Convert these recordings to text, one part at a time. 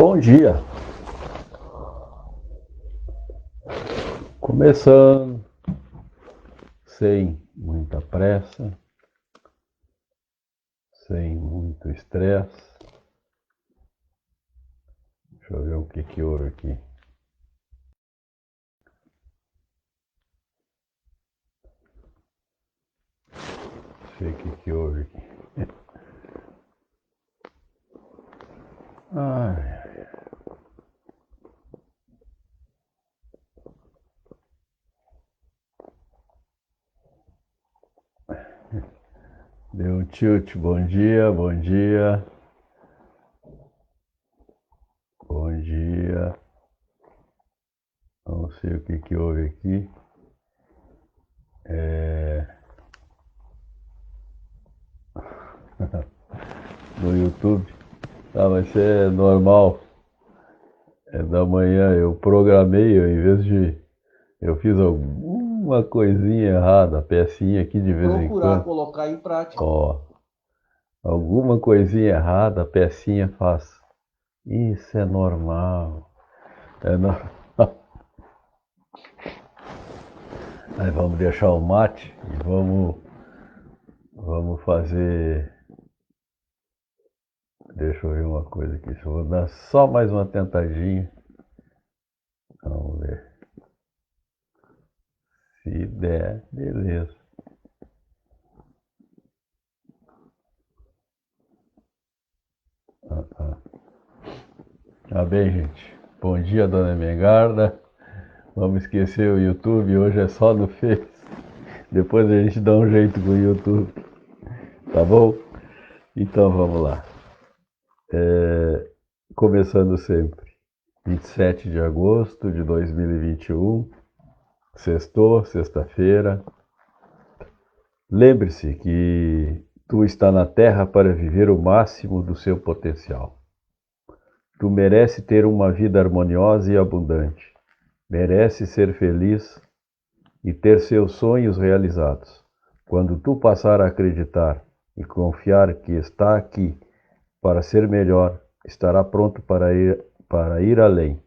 Bom dia, começando sem muita pressa, sem muito estresse. Deixa eu ver o que houve aqui. Não sei o que houve aqui. Ai. Deu um tilt. Bom dia, bom dia. Bom dia. Não sei o que houve aqui. No YouTube. Ah, mas isso é normal. É da manhã. Eu programei, em vez de... Eu fiz alguma coisinha errada, pecinha aqui de vez em Procurar quando. colocar em prática. Ó, alguma coisinha errada, a pecinha faz. Isso é normal. É normal. Aí vamos deixar o mate e vamos fazer. Deixa eu ver uma coisa aqui. Eu vou dar só mais uma tentadinha. Vamos ver. Se der, beleza. Tá bem, gente. Bom dia, dona Mengarda. Vamos esquecer o YouTube, hoje é só no Face. Depois a gente dá um jeito com o YouTube. Tá bom? Então vamos lá. Começando sempre. 27 de agosto de 2021. Sextou, sexta-feira. Lembre-se que tu está na Terra para viver o máximo do seu potencial. Tu merece ter uma vida harmoniosa e abundante. Merece ser feliz e ter seus sonhos realizados. Quando tu passar a acreditar e confiar que está aqui para ser melhor, estará pronto para ir além.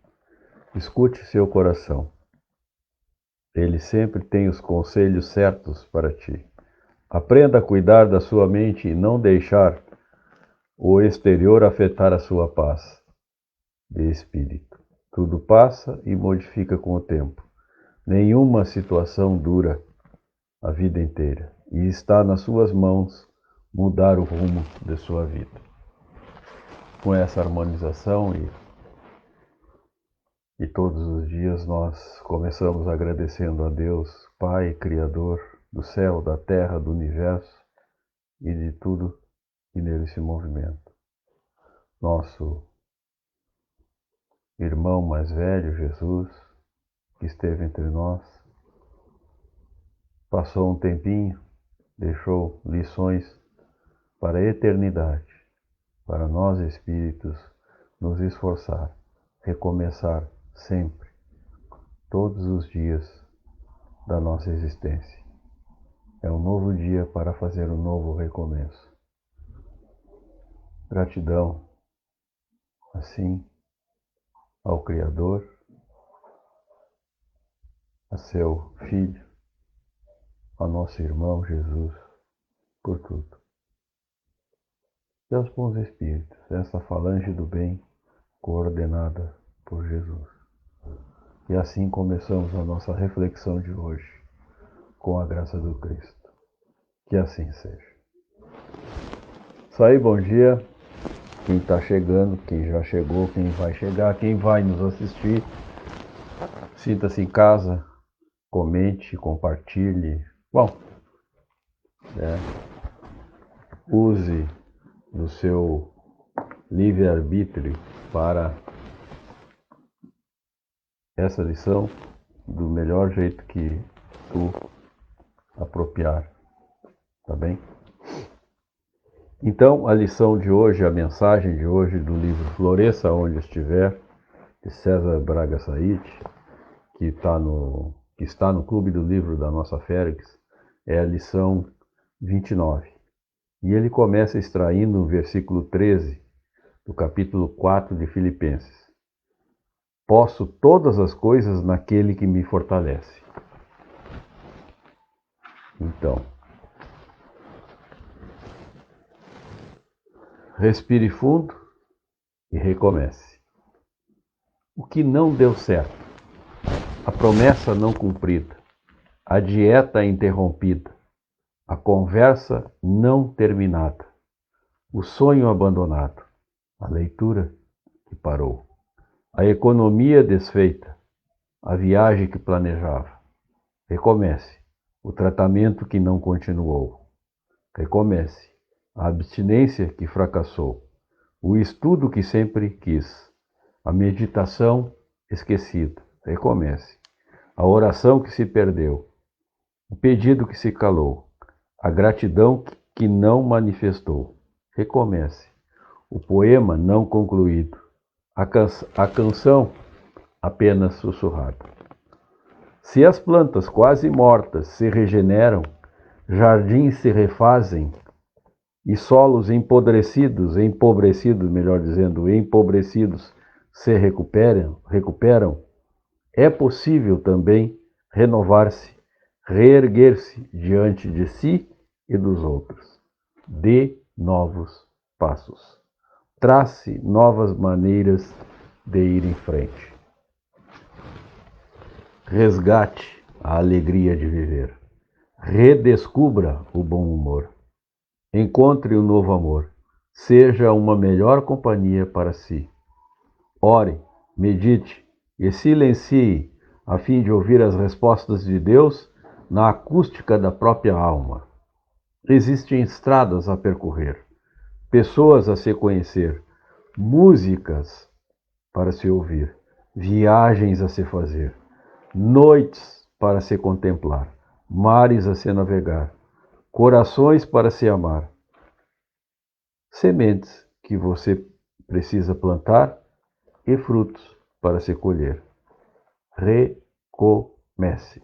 Escute seu coração. Ele sempre tem os conselhos certos para ti. Aprenda a cuidar da sua mente e não deixar o exterior afetar a sua paz de espírito. Tudo passa e modifica com o tempo. Nenhuma situação dura a vida inteira e está nas suas mãos mudar o rumo de sua vida. Com essa harmonização e todos os dias nós começamos agradecendo a Deus, Pai, Criador do céu, da terra, do universo e de tudo que nele se movimenta. Nosso irmão mais velho, Jesus, que esteve entre nós, passou um tempinho, deixou lições para a eternidade, para nós espíritos nos esforçar, recomeçar sempre, todos os dias da nossa existência. É um novo dia para fazer um novo recomeço. Gratidão, assim, ao Criador, a seu Filho, ao nosso irmão Jesus, por tudo. E aos bons espíritos, essa falange do bem coordenada por Jesus. E assim começamos a nossa reflexão de hoje, com a graça do Cristo. Que assim seja. Isso aí, bom dia. Quem está chegando, quem já chegou, quem vai chegar, quem vai nos assistir. Sinta-se em casa, comente, compartilhe. Bom, use do seu livre-arbítrio para essa lição do melhor jeito que tu apropriar, tá bem? Então, a lição de hoje, a mensagem de hoje do livro Floresça Onde Estiver, de César Braga Said, que está no Clube do Livro da nossa Félix, é a lição 29. E ele começa extraindo o versículo 13 do capítulo 4 de Filipenses. Posso todas as coisas naquele que me fortalece. Então, respire fundo e recomece. O que não deu certo, a promessa não cumprida, a dieta interrompida, a conversa não terminada, o sonho abandonado, a leitura que parou, a economia desfeita, a viagem que planejava. Recomece. O tratamento que não continuou. Recomece. A abstinência que fracassou. O estudo que sempre quis. A meditação esquecida. Recomece. A oração que se perdeu. O pedido que se calou. A gratidão que não manifestou. Recomece. O poema não concluído. A canção apenas sussurrada. Se as plantas quase mortas se regeneram, jardins se refazem e solos empobrecidos, melhor dizendo, empobrecidos se recuperam, é possível também renovar-se, reerguer-se diante de si e dos outros. Dê novos passos. Trace novas maneiras de ir em frente. Resgate a alegria de viver. Redescubra o bom humor. Encontre um novo amor. Seja uma melhor companhia para si. Ore, medite e silencie a fim de ouvir as respostas de Deus na acústica da própria alma. Existem estradas a percorrer, pessoas a se conhecer, músicas para se ouvir, viagens a se fazer. Noites para se contemplar, mares a se navegar, corações para se amar, sementes que você precisa plantar e frutos para se colher. Recomece.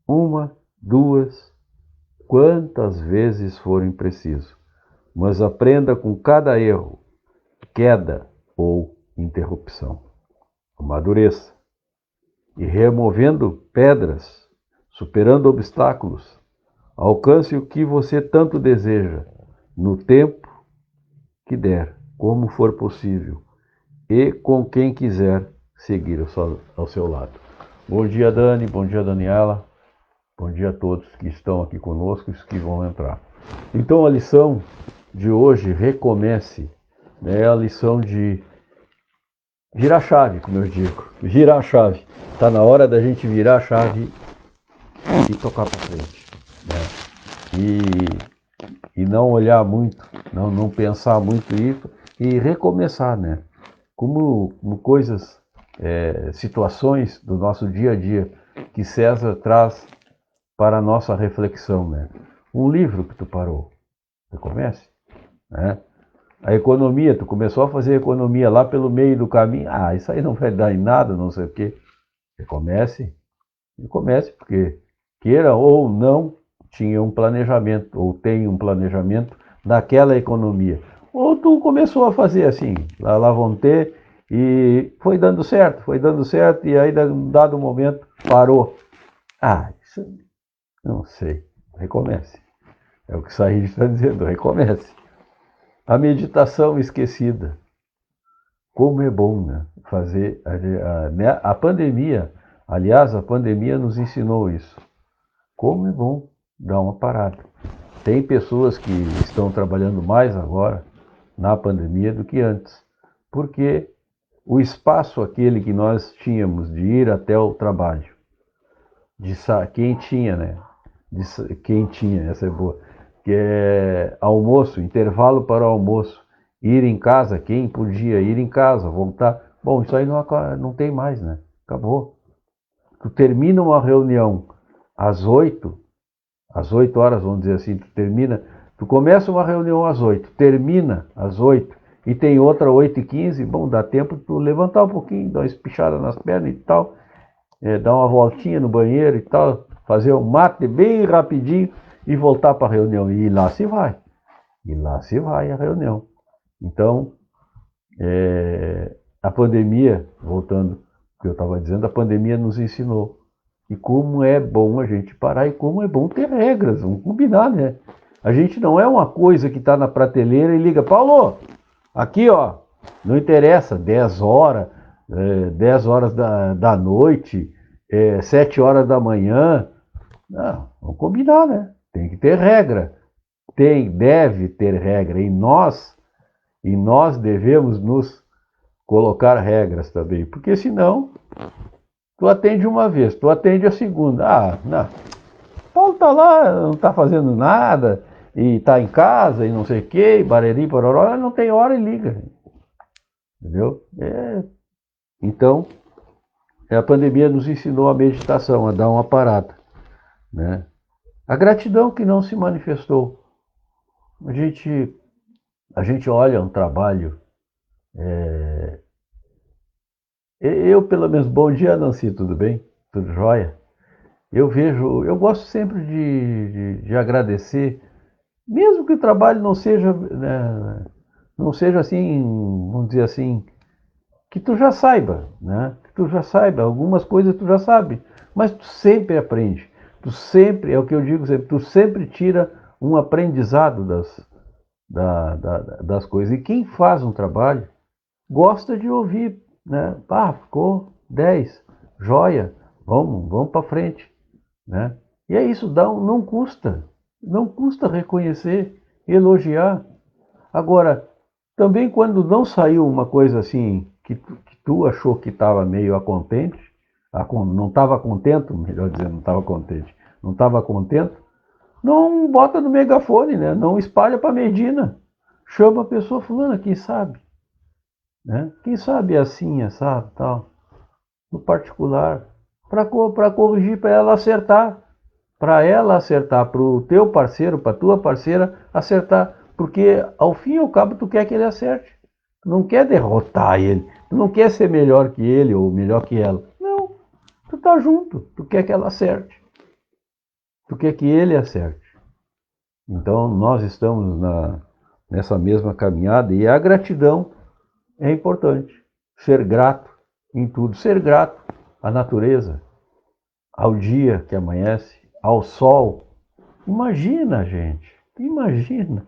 Uma, duas, quantas vezes forem preciso, mas aprenda com cada erro, queda ou interrupção. Amadureça. E removendo pedras, superando obstáculos, alcance o que você tanto deseja, no tempo que der, como for possível, e com quem quiser seguir ao seu lado. Bom dia, Dani, bom dia, Daniela, bom dia a todos que estão aqui conosco e os que vão entrar. Então, a lição de hoje, recomece, é a lição de virar a chave, como eu digo, virar a chave. Está na hora da gente virar a chave e tocar para frente, né? E não olhar muito, não pensar muito e recomeçar, né? Como coisas, situações do nosso dia a dia que César traz para a nossa reflexão, né? Um livro que tu parou, recomece, né? A economia, tu começou a fazer economia lá pelo meio do caminho, isso aí não vai dar em nada, não sei o quê. Recomece, porque queira ou não, tinha um planejamento, ou tem um planejamento daquela economia. Ou tu começou a fazer assim, lá vão ter, e foi dando certo, e aí, num dado momento, parou. Isso não sei, recomece. É o que o Said está dizendo, recomece. A meditação esquecida. Como é bom, né? Fazer a pandemia, aliás, a pandemia nos ensinou isso. Como é bom dar uma parada. Tem pessoas que estão trabalhando mais agora na pandemia do que antes, porque o espaço aquele que nós tínhamos de ir até o trabalho, quem tinha, né? Quem tinha, essa é boa, que é almoço, intervalo para o almoço, ir em casa, quem podia ir em casa, voltar. Bom, isso aí não tem mais, né? Acabou. Tu termina uma reunião às 8 horas, vamos dizer assim, tu começa uma reunião às 8, termina às 8 e tem outra 8h15, bom, dá tempo de tu levantar um pouquinho, dar uma espichada nas pernas e tal, dar uma voltinha no banheiro e tal, fazer um mate bem rapidinho e voltar para a reunião. E lá se vai a reunião. Então, A pandemia, voltando ao que eu estava dizendo, a pandemia nos ensinou. E como é bom a gente parar e como é bom ter regras, vamos combinar, né? A gente não é uma coisa que está na prateleira e liga, Paulo, aqui ó, não interessa, 10 horas, 10 horas da noite, 7 horas da manhã. Não, vamos combinar, né? Tem que ter regra. Deve ter regra. E nós devemos nos colocar regras também. Porque senão, tu atende uma vez, tu atende a segunda. Ah, não. Paulo tá lá, não tá fazendo nada, e tá em casa, e não sei o quê, e bareri, pororó, não tem hora e liga. Entendeu? Então, a pandemia nos ensinou a meditação, a dar uma parada, né? A gratidão que não se manifestou. A gente olha um trabalho. Eu, pelo menos, bom dia, Nancy, tudo bem? Tudo jóia? Eu gosto sempre de agradecer, mesmo que o trabalho não seja, né, não seja assim, vamos dizer assim, que tu já saiba, né? Que tu já saiba, algumas coisas tu já sabe, mas tu sempre aprende. Tu sempre, é o que eu digo sempre, tu sempre tira um aprendizado das coisas. E quem faz um trabalho gosta de ouvir, né? Ah, ficou 10, joia, vamos para frente, né? E é isso, não custa reconhecer, elogiar. Agora, também quando não saiu uma coisa assim que tu achou que estava meio contente, não estava contente, melhor dizendo, não estava contente, não estava contente, não bota no megafone, né? Não espalha para Medina. Chama a pessoa fulana, quem sabe, né? Quem sabe assim, sabe, tal, no particular, para corrigir, para ela acertar, para o teu parceiro, para a tua parceira acertar, porque ao fim e ao cabo tu quer que ele acerte, tu não quer derrotar ele, tu não quer ser melhor que ele ou melhor que ela, não, tu tá junto, tu quer que ela acerte, tu quer que ele acerte. Então nós estamos nessa mesma caminhada e a gratidão é importante, ser grato em tudo, ser grato à natureza, ao dia que amanhece, ao sol. Imagina, gente, imagina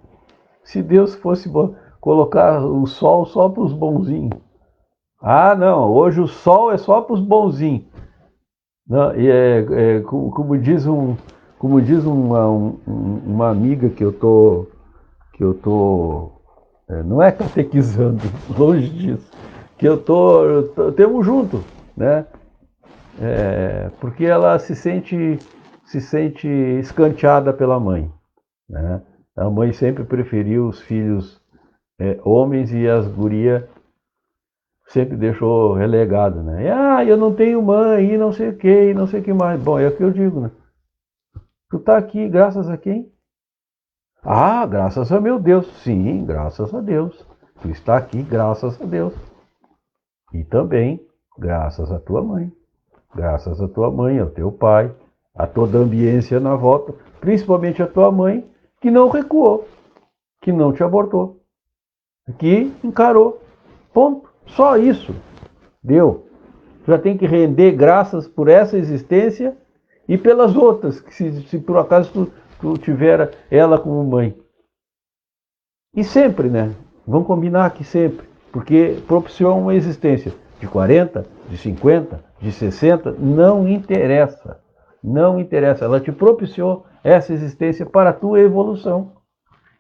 se Deus fosse colocar o sol só para os bonzinhos. Ah, não, hoje o sol é só para os bonzinhos. Não, e como diz uma amiga que eu tô, não é catequizando, longe disso, que temos junto, né? Porque ela se sente escanteada pela mãe, né? A mãe sempre preferiu os filhos homens e as gurias sempre deixou relegado, né? Eu não tenho mãe e não sei o que, e não sei o que mais. Bom, é o que eu digo, né? Tu tá aqui graças a quem? Ah, graças a meu Deus. Sim, graças a Deus. Tu está aqui graças a Deus. E também graças à tua mãe. Graças à tua mãe, ao teu pai, a toda a ambiência na volta, principalmente a tua mãe, que não recuou, que não te abortou, que encarou. Ponto. Só isso. Deu. Já tem que render graças por essa existência e pelas outras, que se por acaso tu tiver ela como mãe. E sempre, né? Vamos combinar que sempre, porque propiciou uma existência de 40, de 50, de 60, não interessa. Não interessa. Ela te propiciou essa existência para a tua evolução.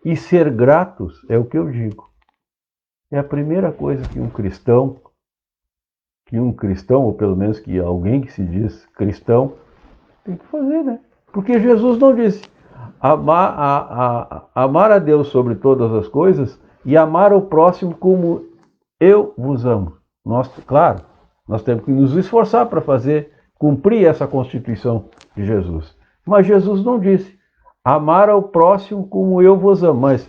E ser gratos é o que eu digo. É a primeira coisa que um cristão, ou pelo menos que alguém que se diz cristão, tem que fazer, né? Porque Jesus não disse amar a Deus sobre todas as coisas e amar o próximo como eu vos amo. Claro, nós temos que nos esforçar para cumprir essa constituição de Jesus. Mas Jesus não disse amar ao próximo como eu vos amo. Mas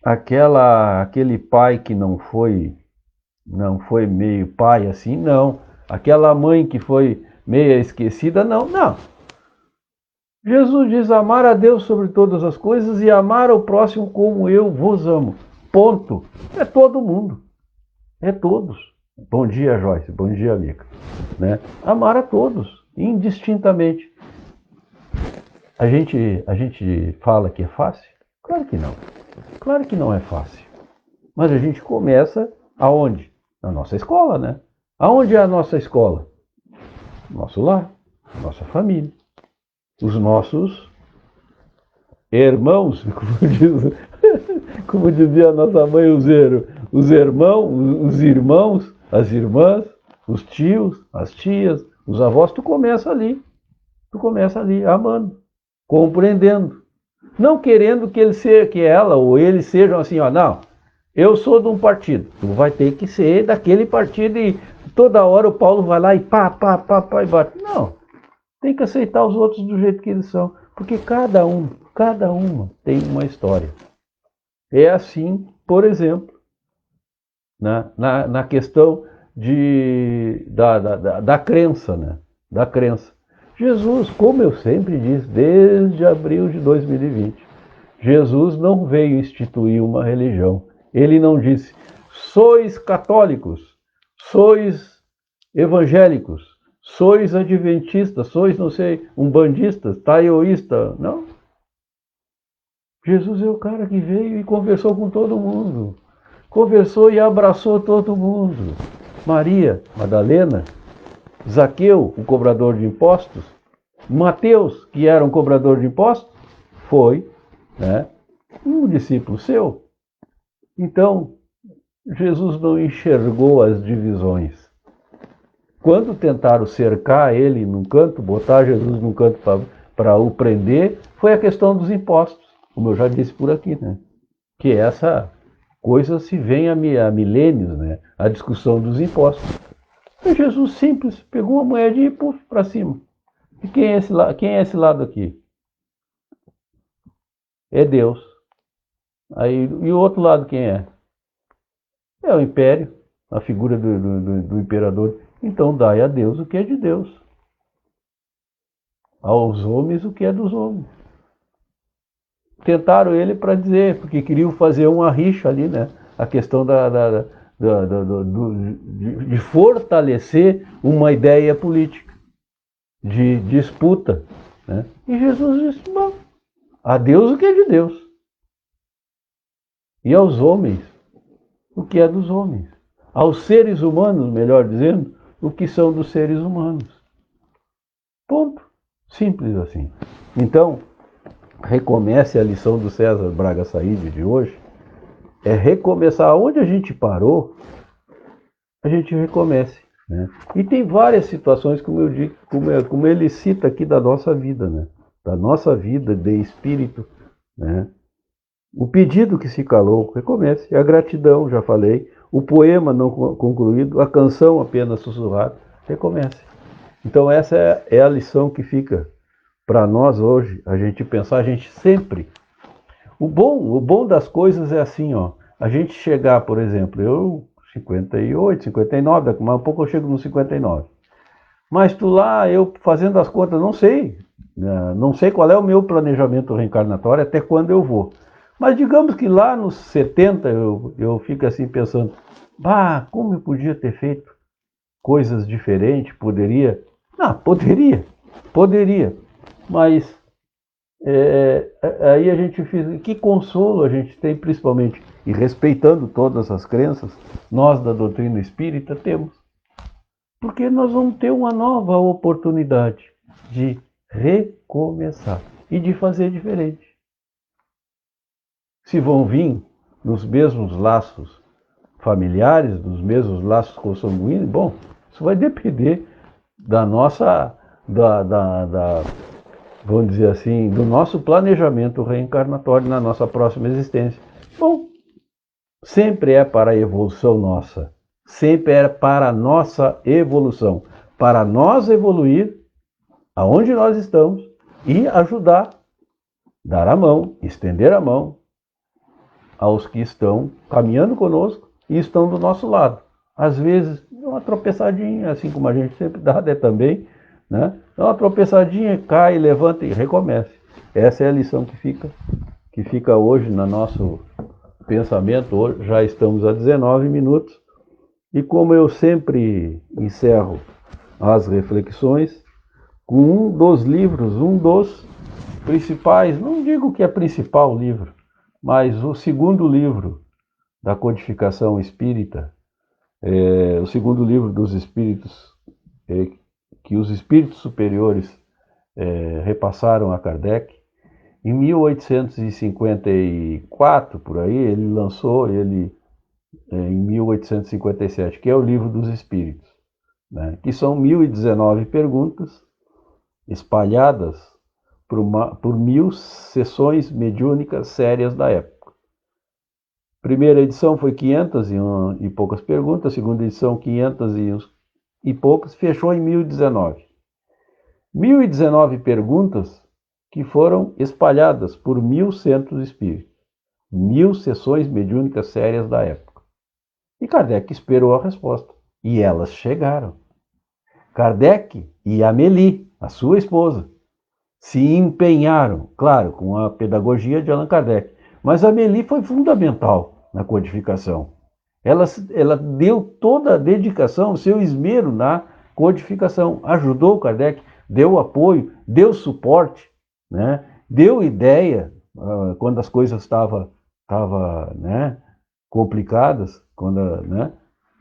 aquele pai que não foi meio pai assim, não. Aquela mãe que foi meia esquecida, não. Jesus diz amar a Deus sobre todas as coisas e amar ao próximo como eu vos amo. Ponto. É todo mundo. É todos. Bom dia, Joyce. Bom dia, amiga. Né? Amar a todos, indistintamente. A gente fala que é fácil? Claro que não. Claro que não é fácil. Mas a gente começa aonde? Na nossa escola, né? Aonde é a nossa escola? Nosso lar, nossa família, os nossos irmãos, como dizia a nossa mãe, os irmãos, as irmãs, os tios, as tias, os avós, tu começa ali, amando, compreendendo, não querendo que ele seja, que ela ou ele sejam assim, ó, não, eu sou de um partido, tu vai ter que ser daquele partido e toda hora o Paulo vai lá e pá, e bate. Não, tem que aceitar os outros do jeito que eles são, porque cada uma tem uma história. É assim, por exemplo, na questão da crença, né? Da crença. Jesus, como eu sempre disse, desde abril de 2020, Jesus não veio instituir uma religião. Ele não disse, sois católicos, sois evangélicos, sois adventistas, sois, não sei, umbandistas, taoísta. Não. Jesus é o cara que veio e conversou com todo mundo. Conversou e abraçou todo mundo. Maria Madalena, Zaqueu, o cobrador de impostos, Mateus, que era um cobrador de impostos, foi, né, um discípulo seu. Então, Jesus não enxergou as divisões. Quando tentaram cercar ele num canto, botar Jesus num canto para o prender, foi a questão dos impostos, como eu já disse por aqui, né? Que essa coisa se vem a milênios, né? A discussão dos impostos. E Jesus simples, pegou uma moedinha e puf, para cima. E quem é esse lado aqui? É Deus. Aí, e o outro lado quem é? É o império, a figura do imperador. Então dai a Deus o que é de Deus. Aos homens o que é dos homens. Tentaram ele para dizer, porque queriam fazer uma rixa ali, né? A questão de fortalecer uma ideia política, de disputa. Né? E Jesus disse, bom, a Deus o que é de Deus. E aos homens o que é dos homens. Aos seres humanos, melhor dizendo, o que são dos seres humanos. Ponto. Simples assim. Então, recomece a lição do César Braga Said de hoje, é recomeçar onde a gente parou, a gente recomece. Né? E tem várias situações, como eu digo, como ele cita aqui da nossa vida, né? Da nossa vida de espírito. Né? O pedido que se calou, recomece. A gratidão, já falei. O poema não concluído, a canção apenas sussurrada, recomece. Então essa é a lição que fica para nós hoje, a gente pensar, a gente sempre... O bom das coisas é assim, ó. A gente chegar, por exemplo, eu 58, 59, daqui mais um pouco eu chego no 59. Mas tu lá, eu fazendo as contas, não sei. Não sei qual é o meu planejamento reencarnatório, até quando eu vou. Mas digamos que lá nos 70 eu fico assim pensando, bah, como eu podia ter feito coisas diferentes, poderia... Não, poderia. Mas aí a gente fiz, que consolo a gente tem, principalmente, e respeitando todas as crenças, nós da doutrina espírita temos. Porque nós vamos ter uma nova oportunidade de recomeçar e de fazer diferente. Se vão vir nos mesmos laços familiares, nos mesmos laços consanguíneos, bom, isso vai depender da nossa, vamos dizer assim, do nosso planejamento reencarnatório na nossa próxima existência. Bom, sempre é para a evolução nossa, sempre é para a nossa evolução, para nós evoluir aonde nós estamos e ajudar, dar a mão, estender a mão aos que estão caminhando conosco e estão do nosso lado. Às vezes, uma tropeçadinha, assim como a gente sempre dá, também, né? Dá uma tropeçadinha, cai, levanta e recomece. Essa é a lição que fica hoje no nosso pensamento. Hoje já estamos a 19 minutos. E como eu sempre encerro as reflexões com um dos livros, um dos principais, não digo que é principal livro, mas o segundo livro da codificação espírita, o segundo livro dos espíritos, que os espíritos superiores repassaram a Kardec. Em 1854, por aí, ele lançou em 1857, que é o Livro dos Espíritos, né? Que são 1019 perguntas espalhadas por 1000 sessões mediúnicas sérias da época. Primeira edição foi 500 e poucas perguntas, segunda edição 500 e poucas, fechou em 1019. 1019 perguntas que foram espalhadas por 1000 centros espíritas, 1000 sessões mediúnicas sérias da época. E Kardec esperou a resposta. E elas chegaram. Kardec e Amélie, a sua esposa, se empenharam, claro, com a pedagogia de Allan Kardec. Mas Amélie foi fundamental na codificação. Ela deu toda a dedicação, o seu esmero na codificação. Ajudou Kardec, deu apoio, deu suporte, né? Deu ideia quando as coisas estavam né, complicadas. Né?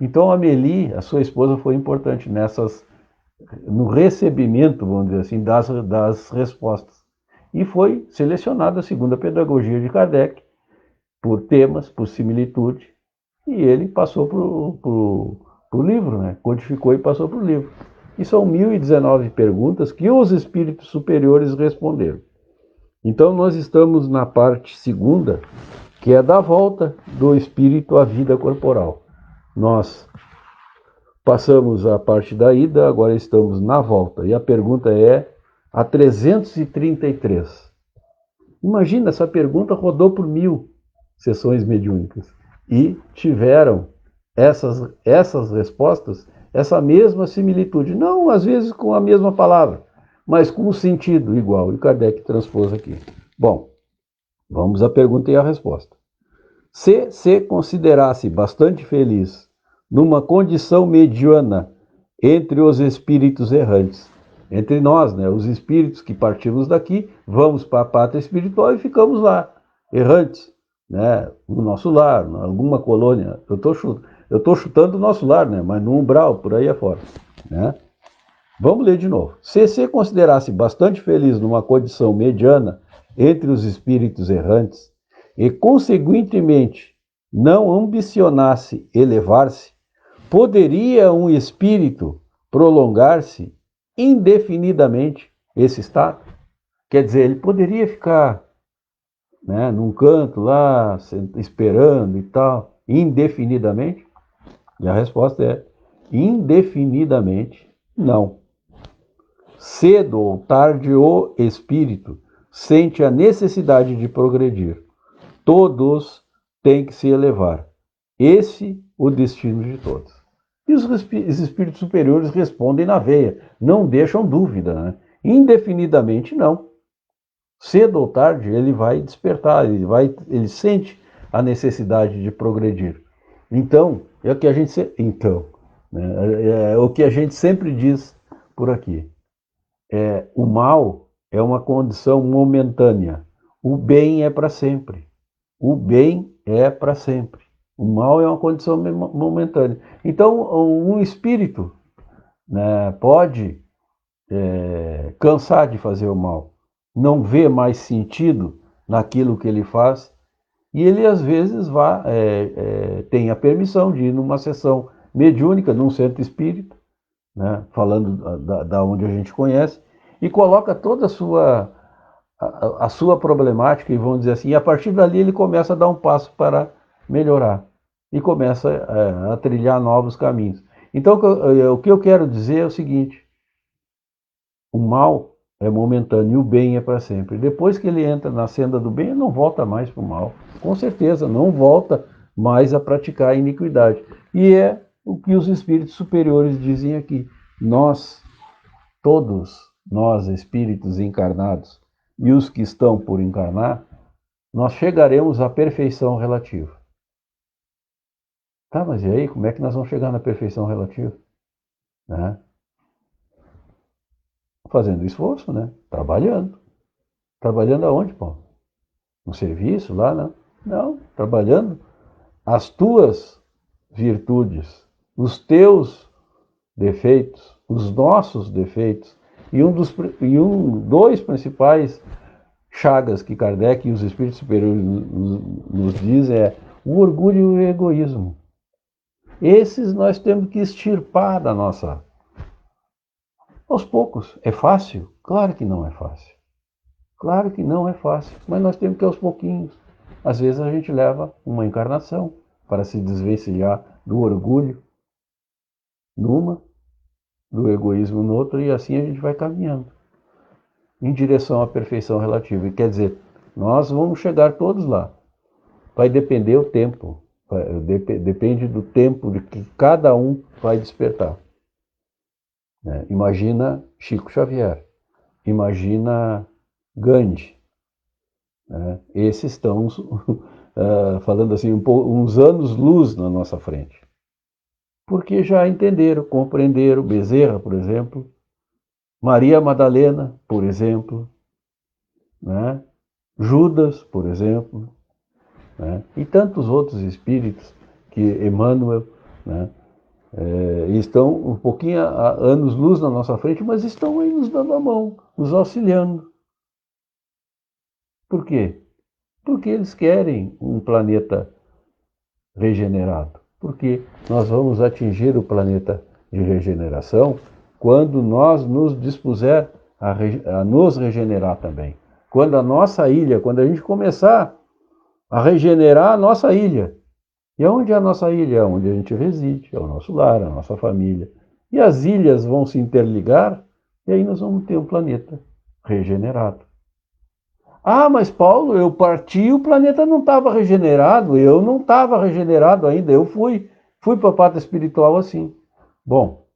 Então, a Amélie, a sua esposa, foi importante no recebimento, vamos dizer assim, das respostas. E foi selecionada segundo a pedagogia de Kardec, por temas, por similitude, e ele passou para o livro, né? Codificou e passou para o livro. E são 1019 perguntas que os espíritos superiores responderam. Então, nós estamos na parte segunda, que é da volta do espírito à vida corporal. Nós passamos a parte da ida, agora estamos na volta. E a pergunta é a 333. Imagina, essa pergunta rodou por 1000 sessões mediúnicas. E tiveram essas respostas, essa mesma similitude. Não, às vezes, com a mesma palavra, mas com um sentido igual. E Kardec transpôs aqui. Bom, vamos à pergunta e à resposta. Se considerasse bastante feliz numa condição mediana entre os espíritos errantes, entre nós, né, os espíritos que partimos daqui, vamos para a pátria espiritual e ficamos lá, errantes, né, no nosso lar, em alguma colônia. Eu estou chutando o nosso lar, né, mas no umbral, por aí afora, né? Vamos ler de novo. Se considerasse bastante feliz numa condição mediana entre os espíritos errantes e, consequentemente, não ambicionasse elevar-se, poderia um espírito prolongar-se indefinidamente esse estado? Quer dizer, ele poderia ficar, né, num canto lá, esperando e tal, indefinidamente? E a resposta é: indefinidamente, não. Cedo ou tarde, o espírito sente a necessidade de progredir. Todos têm que se elevar. Esse o destino de todos. E os espíritos superiores respondem na veia, não deixam dúvida, né? Indefinidamente, não. Cedo ou tarde, ele vai despertar, ele sente a necessidade de progredir. Então, é o que a gente, né, é o que a gente sempre diz por aqui. O mal é uma condição momentânea. O bem é para sempre. O bem é para sempre. O mal é uma condição momentânea. Então, um espírito, né, pode cansar de fazer o mal, não vê mais sentido naquilo que ele faz, e ele às vezes tem a permissão de ir numa sessão mediúnica, num centro espírita, né, falando da onde a gente conhece, e coloca toda a sua problemática, e vamos dizer assim, e a partir dali ele começa a dar um passo para melhorar, e começa a trilhar novos caminhos. Então, o que eu quero dizer é o seguinte: o mal é momentâneo e o bem é para sempre. Depois que ele entra na senda do bem, ele não volta mais para o mal. Com certeza, não volta mais a praticar a iniquidade. E é o que os espíritos superiores dizem aqui. Todos nós, espíritos encarnados, e os que estão por encarnar, nós chegaremos à perfeição relativa. Tá, mas e aí, como é que nós vamos chegar na perfeição relativa? Né? Fazendo esforço, né? Trabalhando. Trabalhando aonde, Paulo? No serviço, lá, não? Não, trabalhando as tuas virtudes, os teus defeitos, os nossos defeitos. Dois principais chagas que Kardec e os espíritos superiores nos dizem é o orgulho e o egoísmo. Esses nós temos que extirpar da nossa. Aos poucos. É fácil? Claro que não é fácil. Claro que não é fácil, mas nós temos que ir aos pouquinhos. Às vezes a gente leva uma encarnação para se desvencilhar do orgulho numa, do egoísmo no outro, e assim a gente vai caminhando em direção à perfeição relativa. E quer dizer, nós vamos chegar todos lá. Vai depender o tempo. Depende do tempo de que cada um vai despertar. Imagina Chico Xavier. Imagina Gandhi. Esses estão, falando assim, uns anos-luz na nossa frente. Porque já entenderam, compreenderam. Bezerra, por exemplo. Maria Madalena, por exemplo. Né? Judas, por exemplo. Né? E tantos outros espíritos que Emmanuel, né? Estão um pouquinho a anos-luz na nossa frente, mas estão aí nos dando a mão, nos auxiliando. Por quê? Porque eles querem um planeta regenerado. Porque nós vamos atingir o planeta de regeneração quando nós nos dispuser a nos regenerar também. Quando a nossa ilha, quando a gente começar a regenerar a nossa ilha. E onde é a nossa ilha? É onde a gente reside, é o nosso lar, a nossa família. E as ilhas vão se interligar e aí nós vamos ter um planeta regenerado. Ah, mas Paulo, eu parti e o planeta não estava regenerado, eu não estava regenerado ainda, eu fui para a pátria espiritual assim. Bom,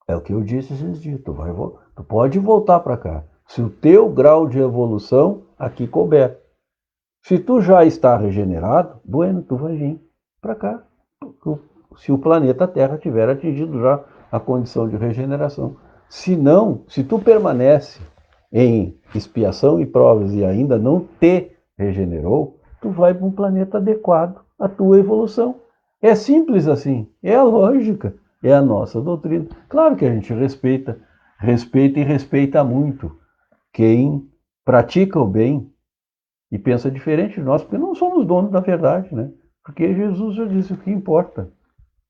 é o que eu disse esses dias, tu pode voltar para cá, se o teu grau de evolução aqui couber. Se tu já está regenerado, bueno, tu vai vir para cá, se o planeta Terra tiver atingido já a condição de regeneração. Se não, se tu permanece em expiação e provas e ainda não te regenerou, tu vai para um planeta adequado à tua evolução. É simples assim, é a lógica, é a nossa doutrina. Claro que a gente respeita e respeita muito quem pratica o bem e pensa diferente de nós, porque não somos donos da verdade, né? Porque Jesus já disse: o que importa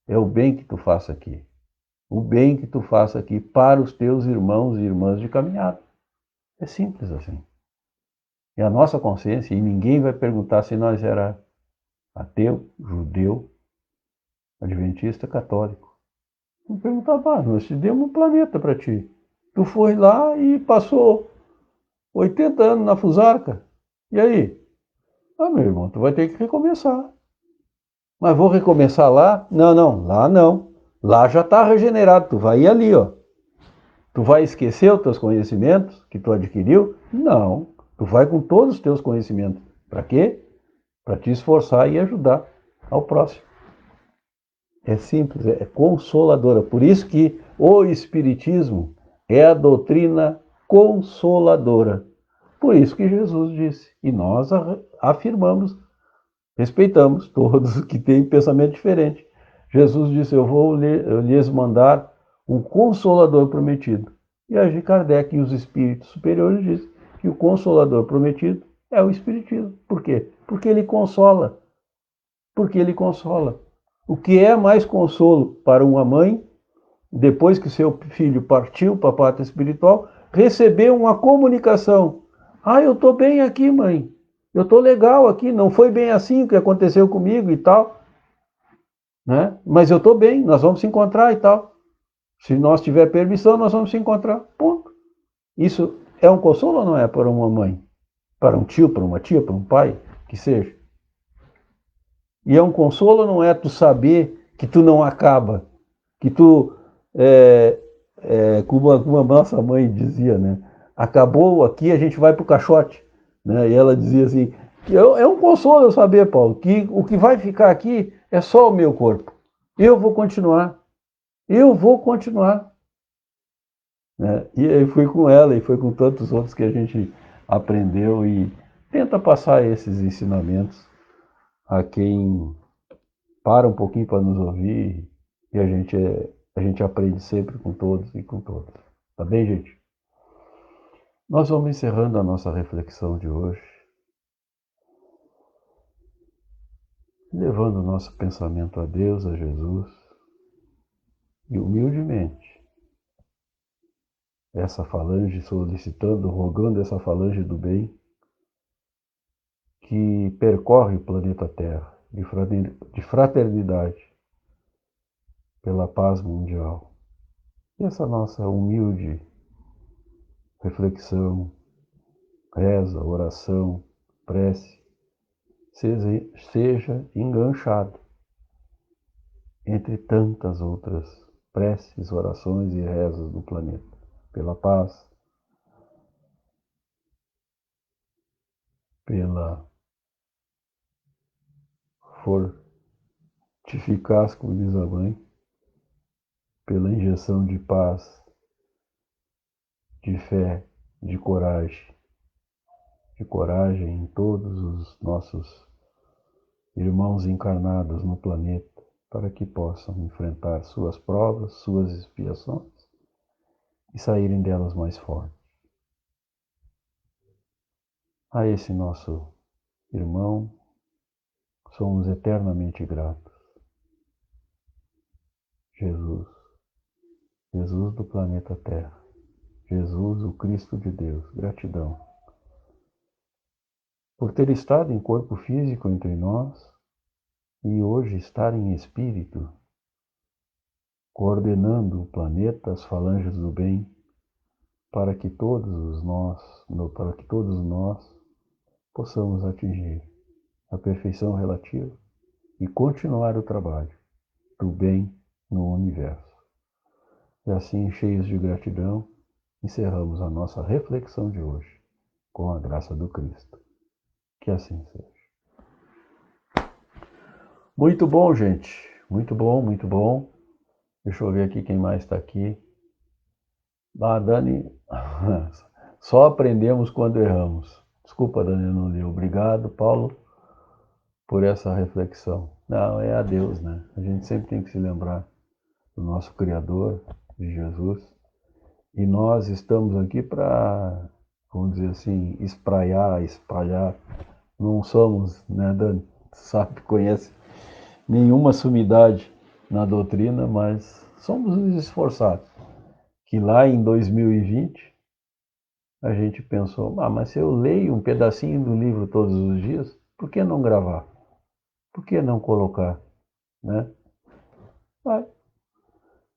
é o bem que tu faça aqui. O bem que tu faça aqui para os teus irmãos e irmãs de caminhada. É simples assim. É a nossa consciência, e ninguém vai perguntar se nós era ateu, judeu, adventista, católico. Vamos perguntar: nós te demos um planeta para ti. Tu foi lá e passou 80 anos na Fusarca. E aí? Meu irmão, tu vai ter que recomeçar. Mas vou recomeçar lá? Não, lá não. Lá já está regenerado, tu vai ir ali, ó. Tu vai esquecer os teus conhecimentos que tu adquiriu? Não. Tu vai com todos os teus conhecimentos. Para quê? Para te esforçar e ajudar ao próximo. É simples, é consoladora. Por isso que o Espiritismo é a doutrina consoladora. Por isso que Jesus disse. E nós afirmamos, respeitamos todos que têm pensamento diferente. Jesus disse: eu vou lhes mandar um consolador prometido. E Allan Kardec e os espíritos superiores dizem que o consolador prometido é o Espiritismo. Por quê? Porque ele consola. Porque ele consola. O que é mais consolo para uma mãe, depois que seu filho partiu para a pátria espiritual, receber uma comunicação: eu estou bem aqui, mãe. Eu estou legal aqui, não foi bem assim o que aconteceu comigo e tal. Né? Mas eu estou bem, nós vamos se encontrar e tal. Se nós tiver permissão, nós vamos se encontrar. Ponto. Isso é um consolo ou não é para uma mãe? Para um tio, para uma tia, para um pai, que seja. E é um consolo ou não é tu saber que tu não acaba? Que tu, como a nossa mãe dizia, né? Acabou aqui, a gente vai para o caixote. Né? E ela dizia assim: é um consolo eu saber, Paulo, que o que vai ficar aqui É só o meu corpo. Eu vou continuar. Eu vou continuar. Né? E aí fui com ela e foi com tantos outros que a gente aprendeu e tenta passar esses ensinamentos a quem para um pouquinho para nos ouvir e a gente aprende sempre com todos e com todas. Tá bem, gente? Nós vamos encerrando a nossa reflexão de hoje, levando o nosso pensamento a Deus, a Jesus, e humildemente, essa falange solicitando, rogando essa falange do bem, que percorre o planeta Terra de fraternidade pela paz mundial. E essa nossa humilde reflexão, reza, oração, prece, seja enganchado entre tantas outras preces, orações e rezas do planeta, pela paz, pela fortificar, como diz a mãe, pela injeção de paz, de fé, de coragem em todos os nossos irmãos encarnados no planeta, para que possam enfrentar suas provas, suas expiações e saírem delas mais fortes. A esse nosso irmão, somos eternamente gratos. Jesus, Jesus do planeta Terra, Jesus, o Cristo de Deus, gratidão por ter estado em corpo físico entre nós e hoje estar em espírito, coordenando o planeta, as falanges do bem, para que todos nós possamos atingir a perfeição relativa e continuar o trabalho do bem no universo. E assim, cheios de gratidão, encerramos a nossa reflexão de hoje, com a graça do Cristo. Que assim seja. Muito bom, gente. Muito bom, muito bom. Deixa eu ver aqui quem mais está aqui. Dani, só aprendemos quando erramos. Desculpa, Dani, eu não li. Obrigado, Paulo, por essa reflexão. Não, é a Deus, né? A gente sempre tem que se lembrar do nosso Criador, de Jesus. E nós estamos aqui para, vamos dizer assim, espalhar. Não somos, né, Dani? Sabe, conhece nenhuma sumidade na doutrina, mas somos os esforçados. Que lá em 2020 a gente pensou, mas se eu leio um pedacinho do livro todos os dias, por que não gravar? Por que não colocar, né?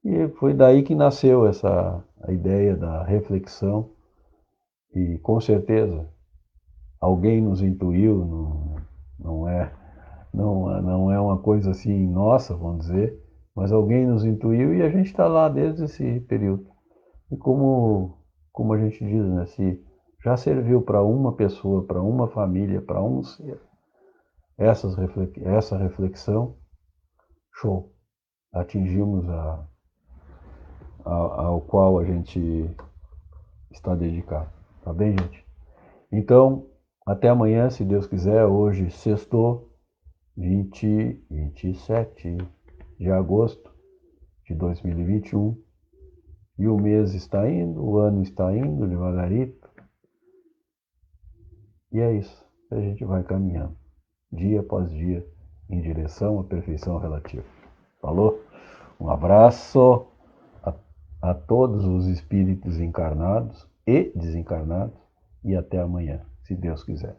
E foi daí que nasceu a ideia da reflexão e com certeza alguém nos intuiu, não é uma coisa assim nossa, vamos dizer, mas alguém nos intuiu e a gente está lá desde esse período. E como a gente diz, né, se já serviu para uma pessoa, para uma família, para um ser, essa reflexão, show, atingimos ao qual a gente está dedicado. Tá bem, gente? Então, até amanhã, se Deus quiser. Hoje, sextou, 27 de agosto de 2021. E o mês está indo, o ano está indo devagarito. E é isso. A gente vai caminhando, dia após dia, em direção à perfeição relativa. Falou? Um abraço a todos os espíritos encarnados e desencarnados. E até amanhã, se Deus quiser.